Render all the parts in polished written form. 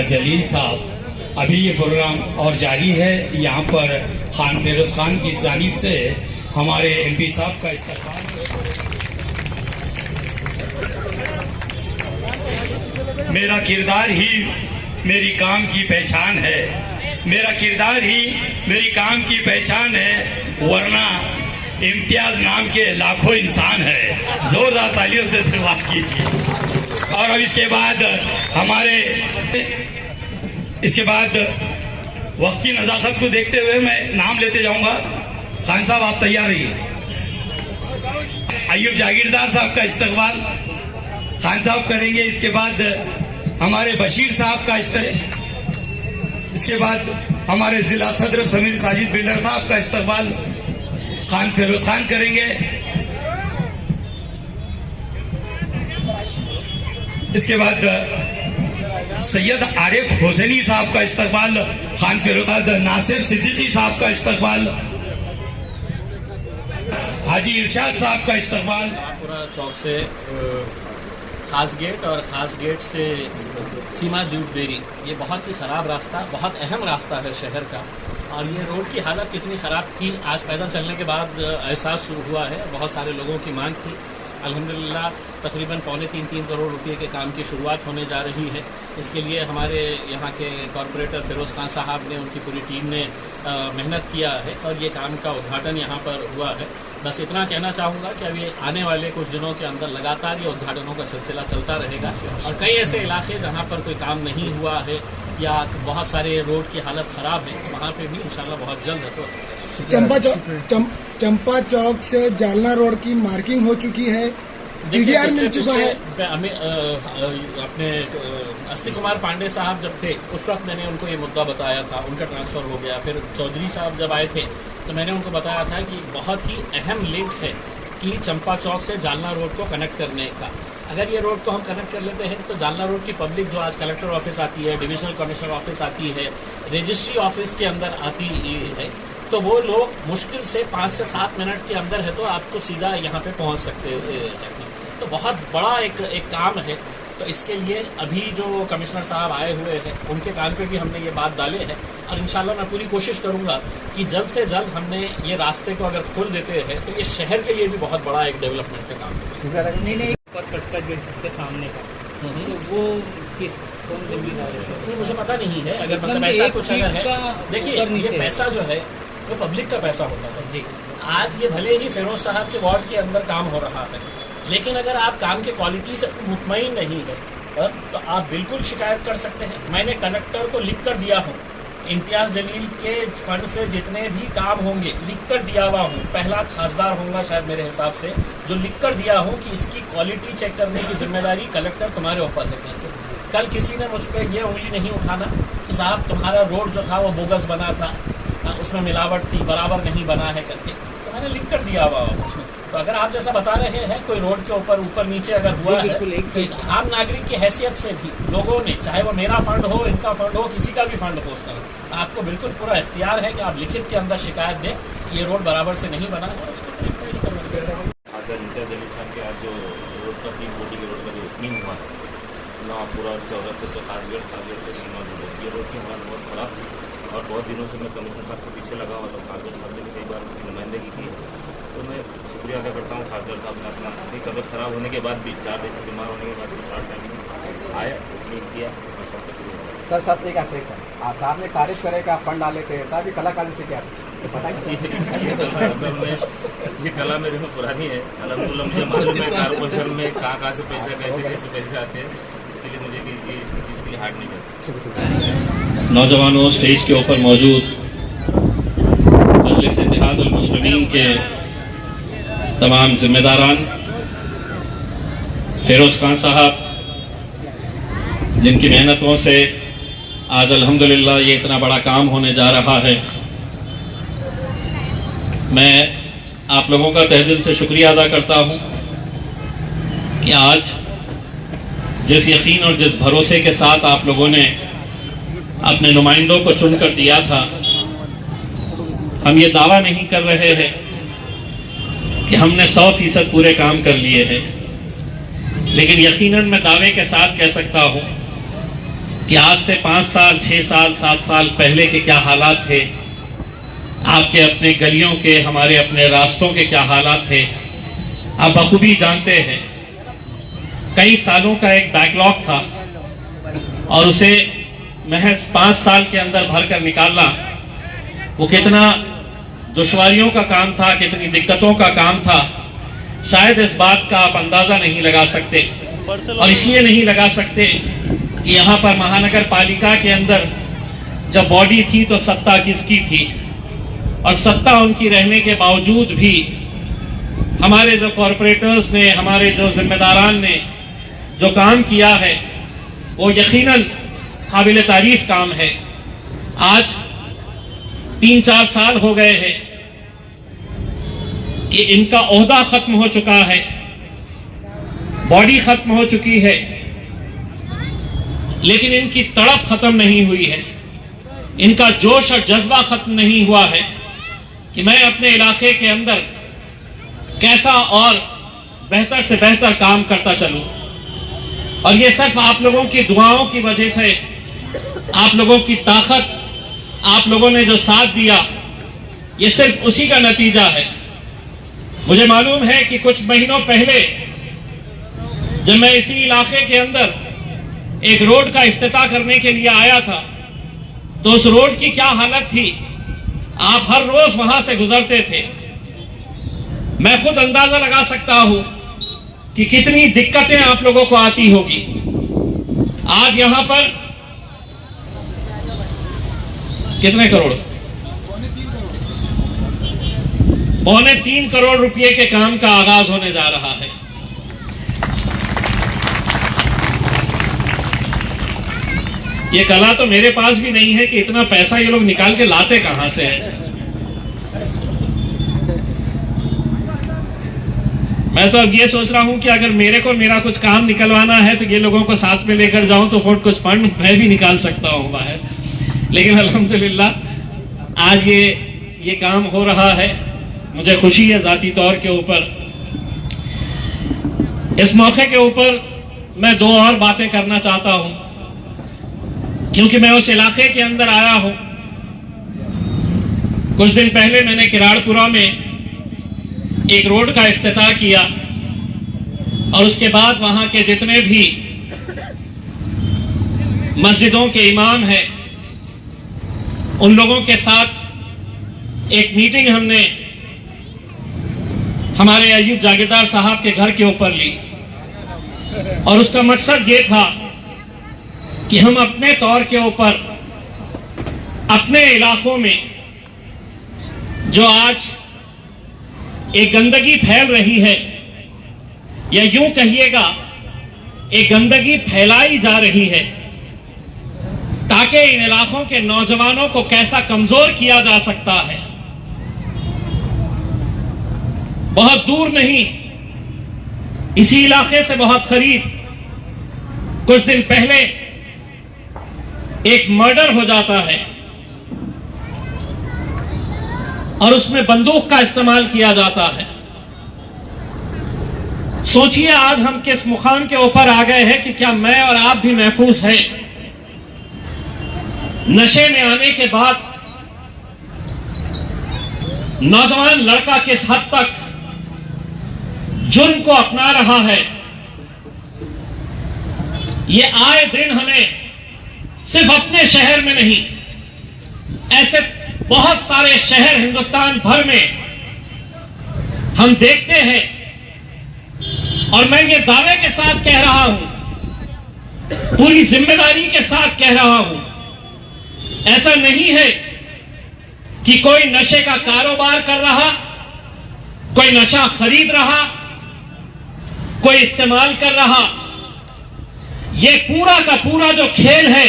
जलील साहब। अभी ये प्रोग्राम और जारी है। यहाँ पर खान फिरोज खान की जानिब से हमारे MP साहब का इस्तकबाल। मेरा किरदार ही मेरी काम की पहचान है, मेरा किरदार ही मेरी काम की पहचान है, वरना इम्तियाज नाम के लाखों इंसान है। जोरदार तालियों से शुरुआत कीजिए। और अब इसके बाद वक्त की नज़ाकत को देखते हुए मैं नाम लेते जाऊंगा। खान साहब आप तैयार रहिए। अय्यूब जागीरदार साहब का इस्तकबाल खान साहब करेंगे। इसके बाद हमारे बशीर साहब का इसके बाद हमारे जिला सदर समीर साजिद बिल्डर साहब का इस्तकबाल खान फिरोज खान करेंगे। इसके बाद सैयद आरिफ हुसैनी साहब का इस्तकबाल खान फिरोज, नासिर सिद्दीकी साहब का इस्तकबाल, हाजी इरशाद साहब का इस्तकबाल। पूरा चौक से खास गेट और खास गेट से सीमा दूध डेयरी, ये बहुत ही ख़राब रास्ता, बहुत अहम रास्ता है शहर का। और ये रोड की हालत कितनी ख़राब थी आज पैदल चलने के बाद एहसास हुआ है। बहुत सारे लोगों की मांग थी। अल्हम्दुलिल्लाह तकरीबन 2.25-3 करोड़ रुपए के काम की शुरुआत होने जा रही है। इसके लिए हमारे यहाँ के कॉरपोरेटर फिरोज़ खान साहब ने, उनकी पूरी टीम ने मेहनत किया है और ये काम का उद्घाटन यहाँ पर हुआ है। बस इतना कहना चाहूँगा कि अभी आने वाले कुछ दिनों के अंदर लगातार ये उद्घाटनों का सिलसिला चलता रहेगा। और कई ऐसे इलाके जहाँ पर कोई काम नहीं हुआ है या बहुत सारे रोड की हालत ख़राब है, वहाँ पर भी इंशाल्लाह बहुत जल्द है। तो चंपा चौक से जालना रोड की मार्किंग हो चुकी है, DDR मिल चुका है। अपने अस्ति कुमार पांडे साहब जब थे उस वक्त मैंने उनको ये मुद्दा बताया था, उनका ट्रांसफ़र हो गया। फिर चौधरी साहब जब आए थे तो मैंने उनको बताया था कि बहुत ही अहम लिंक है कि चंपा चौक से जालना रोड को कनेक्ट करने का। अगर ये रोड को हम कनेक्ट कर लेते हैं तो जालना रोड की पब्लिक जो आज कलेक्टर ऑफिस आती है, डिविजनल कमिश्नर ऑफिस आती है, रजिस्ट्री ऑफिस के अंदर आती है, तो वो लोग मुश्किल से 5 से 7 मिनट के अंदर है तो आपको सीधा यहाँ पे पहुँच सकते हैं। तो बहुत बड़ा एक काम है। तो इसके लिए अभी जो कमिश्नर साहब आए हुए हैं उनके कान पे भी हमने ये बात डाले है और इंशाल्लाह मैं पूरी कोशिश करूँगा कि जल्द से जल्द हमने ये रास्ते को अगर खोल देते हैं तो ये शहर के लिए भी बहुत बड़ा एक डेवलपमेंट का काम है। नहीं के सामने का तो वो कौन जिम्मेदार है? नहीं, मुझे पता नहीं है। अगर मतलब ऐसा कुछ अगर है, देखिए ये पैसा जो है वो पब्लिक का पैसा होता है जी। आज ये भले ही फिरोज साहब के वार्ड के अंदर काम हो रहा है, लेकिन अगर आप काम के क्वालिटी से मुतमईन नहीं है तो आप बिल्कुल शिकायत कर सकते हैं। मैंने कलेक्टर को लिख कर दिया हूँ, इम्तियाज जलील के फंड से जितने भी काम होंगे लिख कर दिया हुआ हूँ। पहला खासदार होगा शायद मेरे हिसाब से जो लिख कर दिया हूँ कि इसकी क्वालिटी चेक करने की जिम्मेदारी कलेक्टर तुम्हारे ऊपर है। कल किसी ने मुझ पर ये उंगली नहीं उठाना कि साहब तुम्हारा रोड जो था वो बोगस बना था, उसमें मिलावट थी, बराबर नहीं बना है करके। तो मैंने लिख कर दिया हुआ उसमें। तो अगर आप जैसा बता रहे हैं कोई रोड के ऊपर नीचे अगर हुआ है तो आम नागरिक की हैसियत से भी लोगों ने, चाहे वो मेरा फंड हो, इनका फंड हो, किसी का भी फंड हो, उसका आपको बिल्कुल पूरा इख्तियार है कि आप लिखित के अंदर शिकायत दें कि ये रोड बराबर से नहीं बना है, उसको इंक्वायरी कर सकते हैं। इम्तियाज जलील साहब के आज जो रोड का 3 कोटी के रोड का जो ओपनिंग हुआ है ना, पूरा चौरस्ते से खासगेट से सीमा दूर, ये रोड की हालत बहुत ख़राब थी और बहुत दिनों से मैं कमिश्नर साहब के पीछे लगा हुआ था। खासगेट साहब ने भी कई बार उसकी नुमाइंदगी की, तो मैं शुक्रिया अदा करता हूँ। खासगेट साहब ने अपना अपनी तबीयत ख़राब होने के बाद भी, 4 दिन से बीमार होने के बाद भी शॉर्ट टाइम में आया, ओपनिंग किया और सबका शुरू हुआ। सर साहब एक आपसे सर, आप साहब ने तारीफ करेगा फंड डाले थे साहब, ये कलाकारी से क्या पता ये कला मेरे में पुरानी है। अल्हम्दुलिल्लाह मुझे मालूम है कारपोरेशन में कहाँ से पैसे कैसे आते हैं। इसके लिए मुझे इसके लिए हार्ड नहीं करता। नौजवानों, स्टेज के ऊपर मौजूद मजलिस इत्तेहादुल मुस्लिमीन के तमाम जिम्मेदारान, फिरोज खान साहब जिनकी मेहनतों से आज अल्हम्दुलिल्लाह ये इतना बड़ा काम होने जा रहा है, मैं आप लोगों का तहे दिल से शुक्रिया अदा करता हूं कि आज जिस यकीन और जिस भरोसे के साथ आप लोगों ने अपने नुमाइंदों को चुनकर दिया था, हम ये दावा नहीं कर रहे हैं कि हमने 100% पूरे काम कर लिए हैं, लेकिन यकीनन मैं दावे के साथ कह सकता हूं कि आज से 5 साल 6 साल 7 साल पहले के क्या हालात थे, आपके अपने गलियों के, हमारे अपने रास्तों के क्या हालात थे, आप बखूबी जानते हैं। कई सालों का एक बैकलॉग था और उसे महज 5 साल के अंदर भरकर निकालना वो कितना दुश्वारियों का काम था, कितनी दिक्कतों का काम था, शायद इस बात का आप अंदाजा नहीं लगा सकते। और इसलिए नहीं लगा सकते कि यहाँ पर महानगर पालिका के अंदर जब बॉडी थी तो सत्ता किसकी थी, और सत्ता उनकी रहने के बावजूद भी हमारे जो कॉरपोरेटर्स ने, हमारे जो जिम्मेदारान ने जो काम किया है वो यकीनन काबिल तारीफ काम है। आज 3-4 साल हो गए हैं कि इनका ओहदा खत्म हो चुका है, बॉडी खत्म हो चुकी है, लेकिन इनकी तड़प खत्म नहीं हुई है, इनका जोश और जज्बा खत्म नहीं हुआ है कि मैं अपने इलाके के अंदर कैसा और बेहतर से बेहतर काम करता चलूं। और ये सिर्फ आप लोगों की दुआओं की वजह से, आप लोगों की ताकत, आप लोगों ने जो साथ दिया, ये सिर्फ उसी का नतीजा है। मुझे मालूम है कि कुछ महीनों पहले जब मैं इसी इलाके के अंदर एक रोड का इफ्तिताह करने के लिए आया था तो उस रोड की क्या हालत थी, आप हर रोज वहां से गुजरते थे। मैं खुद अंदाजा लगा सकता हूं कि कितनी दिक्कतें आप लोगों को आती होगी। आज यहां पर कितने करोड़, 3.25 करोड़ रुपए के काम का आगाज होने जा रहा है। ये कला तो मेरे पास भी नहीं है कि इतना पैसा ये लोग निकाल के लाते कहां से है। मैं तो अब ये सोच रहा हूं कि अगर मेरे को मेरा कुछ काम निकलवाना है तो ये लोगों को साथ में लेकर जाऊं तो कुछ फंड मैं भी निकाल सकता हूं बाहर। लेकिन अल्हम्दुलिल्लाह आज ये काम हो रहा है, मुझे खुशी है जाती तौर के ऊपर। इस मौके के ऊपर मैं 2 और बातें करना चाहता हूं, क्योंकि मैं उस इलाके के अंदर आया हूं। कुछ दिन पहले मैंने किराड़पुरा में एक रोड का इफ्तिताह किया और उसके बाद वहां के जितने भी मस्जिदों के इमाम हैं उन लोगों के साथ एक मीटिंग हमने हमारे अय्यूब जागीरदार साहब के घर के ऊपर ली, और उसका मकसद ये था कि हम अपने तौर के ऊपर अपने इलाकों में जो आज एक गंदगी फैल रही है, या यूं कहिएगा एक गंदगी फैलाई जा रही है, ताकि इन इलाकों के नौजवानों को कैसा कमजोर किया जा सकता है। बहुत दूर नहीं, इसी इलाके से बहुत करीब कुछ दिन पहले एक मर्डर हो जाता है और उसमें बंदूक का इस्तेमाल किया जाता है। सोचिए आज हम किस मुकाम के ऊपर आ गए हैं कि क्या मैं और आप भी महफूज हैं। नशे में आने के बाद नौजवान लड़का किस हद तक जुर्म को अपना रहा है, ये आए दिन हमें सिर्फ अपने शहर में नहीं, ऐसे बहुत सारे शहर हिंदुस्तान भर में हम देखते हैं। और मैं ये दावे के साथ कह रहा हूं, पूरी जिम्मेदारी के साथ कह रहा हूं, ऐसा नहीं है कि कोई नशे का कारोबार कर रहा, कोई नशा खरीद रहा, कोई इस्तेमाल कर रहा। ये पूरा का पूरा जो खेल है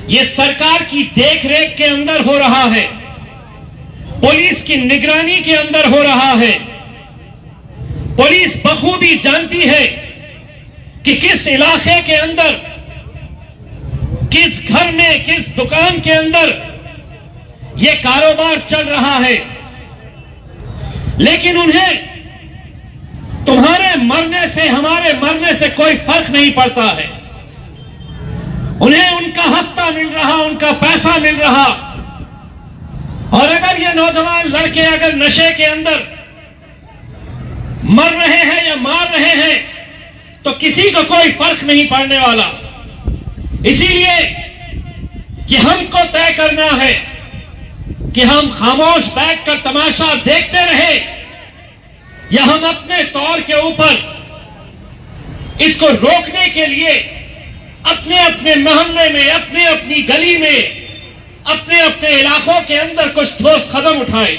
ये सरकार की देखरेख के अंदर हो रहा है, पुलिस की निगरानी के अंदर हो रहा है। पुलिस बखूबी जानती है कि किस इलाके के अंदर, किस घर में, किस दुकान के अंदर ये कारोबार चल रहा है। लेकिन उन्हें तुम्हारे मरने से, हमारे मरने से कोई फर्क नहीं पड़ता है। उन्हें उनका हफ्ता मिल रहा, उनका पैसा मिल रहा। और अगर ये नौजवान लड़के अगर नशे के अंदर मर रहे हैं या मार रहे हैं तो किसी को कोई फर्क नहीं पड़ने वाला। इसीलिए कि हमको तय करना है कि हम खामोश बैठकर तमाशा देखते रहे या हम अपने तौर के ऊपर इसको रोकने के लिए अपने अपने मोहल्ले में, अपने अपनी गली में, अपने अपने इलाकों के अंदर कुछ ठोस कदम उठाएं।